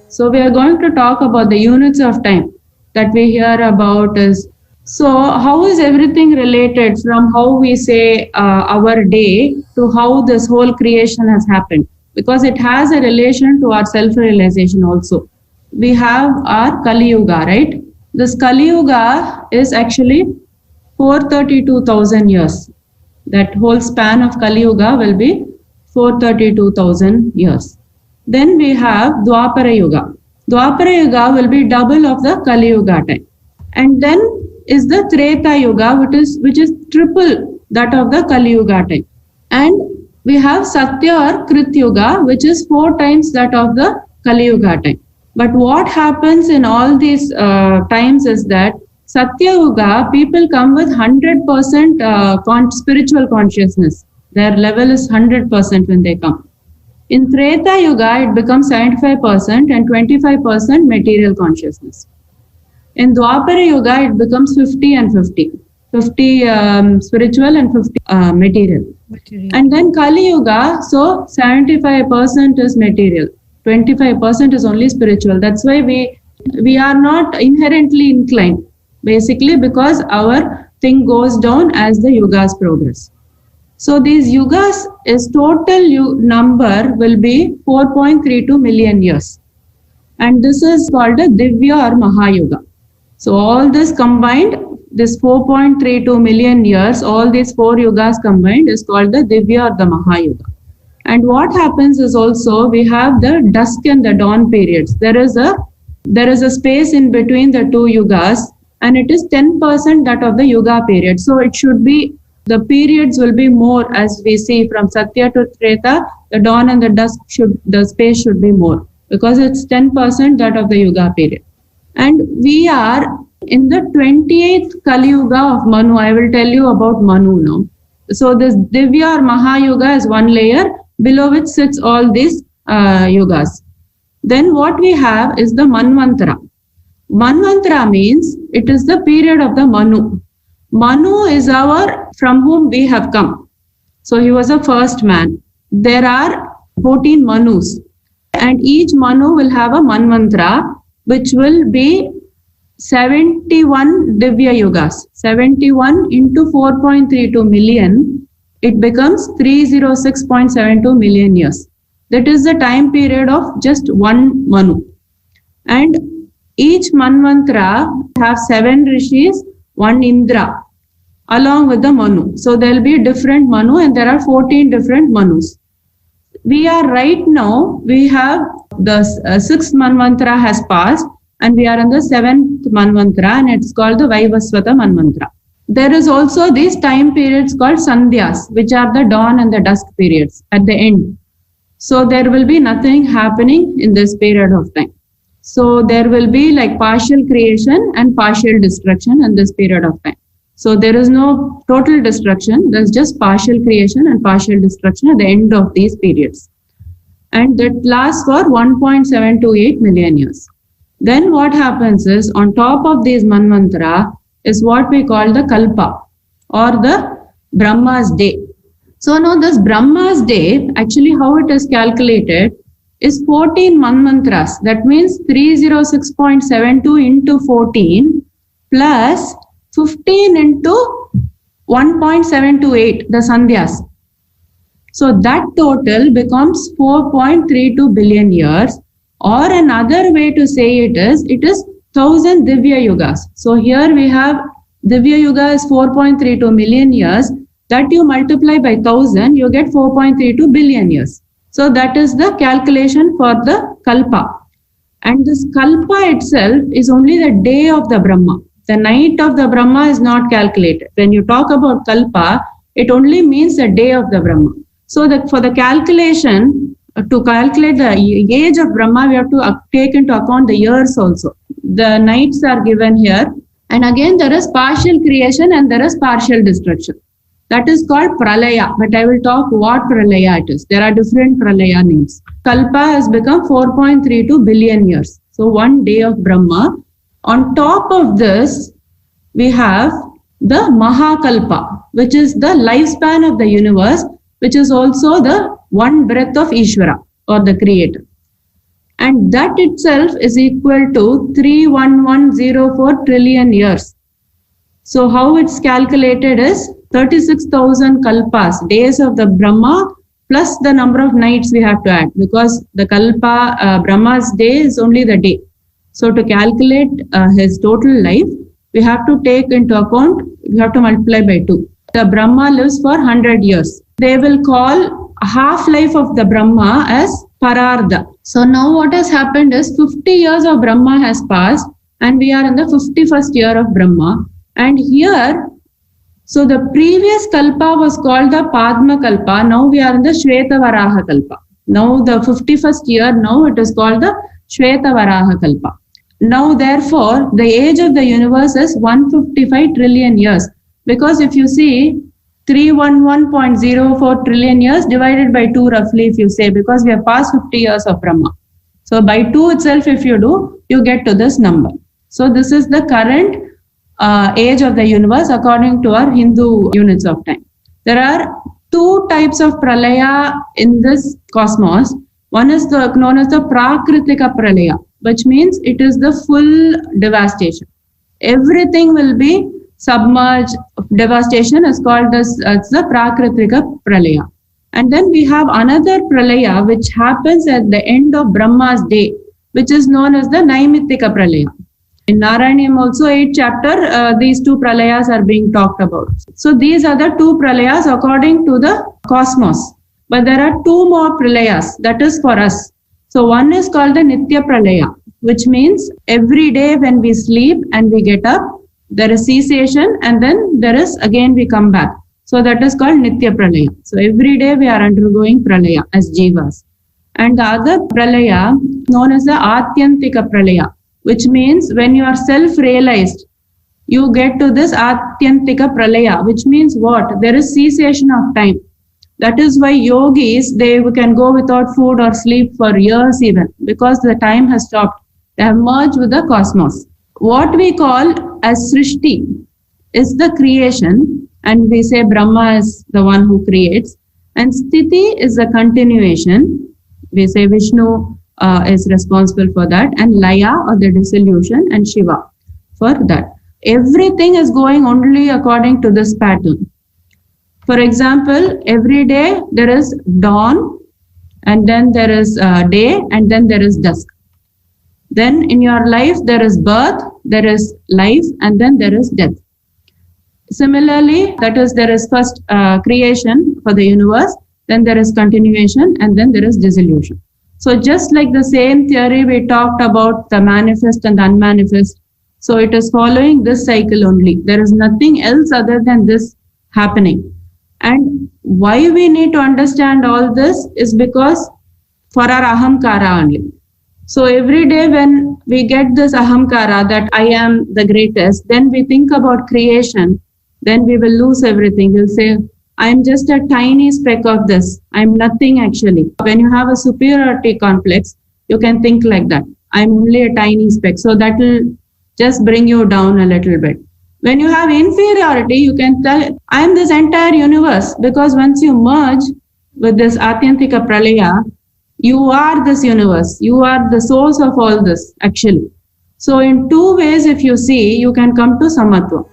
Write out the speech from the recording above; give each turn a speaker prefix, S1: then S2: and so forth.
S1: So we are going to talk about the units of time that we hear about is, so how is everything related from how we say our day to how this whole creation has happened? Because it has a relation to our self-realization also. We have our Kali Yuga, right? This Kali Yuga is actually 432,000 years. That whole span of Kali Yuga will be 432,000 years. Then we have Dwapara Yuga. Dwapara Yuga will be double of the Kali Yuga time. And then is the Treta Yuga, which is triple that of the Kali Yuga time. And we have Satya or Krit Yuga, which is 4 times that of the Kali Yuga time. But what happens in all these times is that Satya Yuga, people come with 100% spiritual consciousness. Their level is 100% when they come. In Treta Yuga, it becomes 75% and 25% material consciousness. In Dwapara Yuga, it becomes 50 and 50. 50 spiritual and 50 material. And then Kali Yuga, so 75% is material. 25% is only spiritual. That's why we are not inherently inclined. Basically because our thing goes down as the yugas progress. So these yugas is total number will be 4.32 million years. And this is called a Divya or Mahayuga. So all this combined, this 4.32 million years, all these 4 yugas combined is called the Divya or the Mahayuga. And what happens is also we have the dusk and the dawn periods. There is a space in between the 2 yugas, and it is 10% that of the yuga period. So it should be, the periods will be more, as we see from Satya to Treta, the dawn and the dusk the space should be more because it's 10% that of the yuga period. And we are in the 28th Kali Yuga of Manu. I will tell you about Manu now. So this Divya or Mahayuga is one layer below which sits all these yugas. Then what we have is the Manvantara. Manvantara means it is the period of the Manu. Manu is from whom we have come. So he was the first man. There are 14 Manus, and each Manu will have a Manvantara, which will be 71 Divya Yugas. 71 into 4.32 million, it becomes 306.72 million years. That is the time period of just one Manu. And each Manvantara have 7 rishis, 1 Indra, along with the Manu. So there will be different Manu, and there are 14 different Manus. We are right now, we have the 6th Manvantara has passed, and we are in the 7th Manvantara, and it's called the Vaivasvata Manvantara. There is also these time periods called Sandhyas, which are the dawn and the dusk periods at the end. So there will be nothing happening in this period of time. So there will be like partial creation and partial destruction in this period of time. So there is no total destruction. There's just partial creation and partial destruction at the end of these periods. And that lasts for 1.728 million years. Then what happens is, on top of these Manvantara is what we call the Kalpa or the Brahma's day. So now this Brahma's day, actually how it is calculated is 14 Manvantras. That means 306.72 into 14 plus 15 into 1.728, the Sandhyas. So that total becomes 4.32 billion years, or another way to say it is 1000 Divya Yugas. So here we have Divya Yuga is 4.32 million years. That you multiply by 1000, you get 4.32 billion years. So that is the calculation for the Kalpa. And this Kalpa itself is only the day of the Brahma. The night of the Brahma is not calculated. When you talk about Kalpa, it only means the day of the Brahma. So that for the calculation, to calculate the age of Brahma, we have to take into account the years also. The nights are given here. And again, there is partial creation and there is partial destruction. That is called Pralaya, but I will talk what Pralaya it is. There are different Pralaya names. Kalpa has become 4.32 billion years. So one day of Brahma. On top of this, we have the Mahakalpa, which is the lifespan of the universe, which is also the one breath of Ishvara or the Creator. And that itself is equal to 31104 trillion years. So how it's calculated is 36,000 kalpas, days of the Brahma, plus the number of nights we have to add, because the kalpa, Brahma's day is only the day. So to calculate his total life, we have to take into account, we have to multiply by 2. The Brahma lives for 100 years. They will call half-life of the Brahma as Parardha. So now what has happened is 50 years of Brahma has passed and we are in the 51st year of Brahma. And here, so the previous Kalpa was called the Padma Kalpa. Now we are in the Shvetavaraha Kalpa. Now the 51st year, now it is called the Shvetavaraha Kalpa. Now therefore, the age of the universe is 155 trillion years. Because if you see 311.04 trillion years divided by 2 roughly, if you say, because we have passed 50 years of Brahma. So by 2 itself, if you do, you get to this number. So this is the current age of the universe according to our Hindu units of time. There are 2 types of pralaya in this cosmos. One is known as the Prakritika pralaya, which means it is the full devastation. Everything will be submerged. Devastation is called as the Prakritika pralaya. And then we have another pralaya which happens at the end of Brahma's day, which is known as the Naimittika pralaya. In Narayanyam also 8th chapter, these 2 pralayas are being talked about. So these are the 2 pralayas according to the cosmos. But there are 2 more pralayas, that is for us. So one is called the Nitya pralaya, which means every day when we sleep and we get up, there is cessation and then there is again we come back. So that is called Nitya pralaya. So every day we are undergoing pralaya as jivas. And the other pralaya known as the Atyantika pralaya, which means when you are self-realized, you get to this Atyantika pralaya, which means what? There is cessation of time. That is why yogis, they can go without food or sleep for years even, because the time has stopped. They have merged with the cosmos. What we call as Srishti is the creation, and we say Brahma is the one who creates, and Sthiti is the continuation. We say Vishnu is responsible for that, and Laya or the dissolution, and Shiva for that. Everything is going only according to this pattern. For example, every day there is dawn, and then there is day, and then there is dusk. Then in your life there is birth, there is life, and then there is death. Similarly, that is, there is first creation for the universe, then there is continuation, and then there is dissolution. So just like the same theory we talked about the manifest and the unmanifest, so it is following this cycle only. There is nothing else other than this happening. And why we need to understand all this is because for our ahamkara only. So every day when we get this ahamkara that I am the greatest, then we think about creation, then we will lose everything. We'll say, I'm just a tiny speck of this. I'm nothing actually. When you have a superiority complex, you can think like that. I'm only a tiny speck. So that will just bring you down a little bit. When you have inferiority, you can tell, I am this entire universe, because once you merge with this Atyantika pralaya, you are this universe. You are the source of all this actually. So in 2 ways, if you see, you can come to Samatva.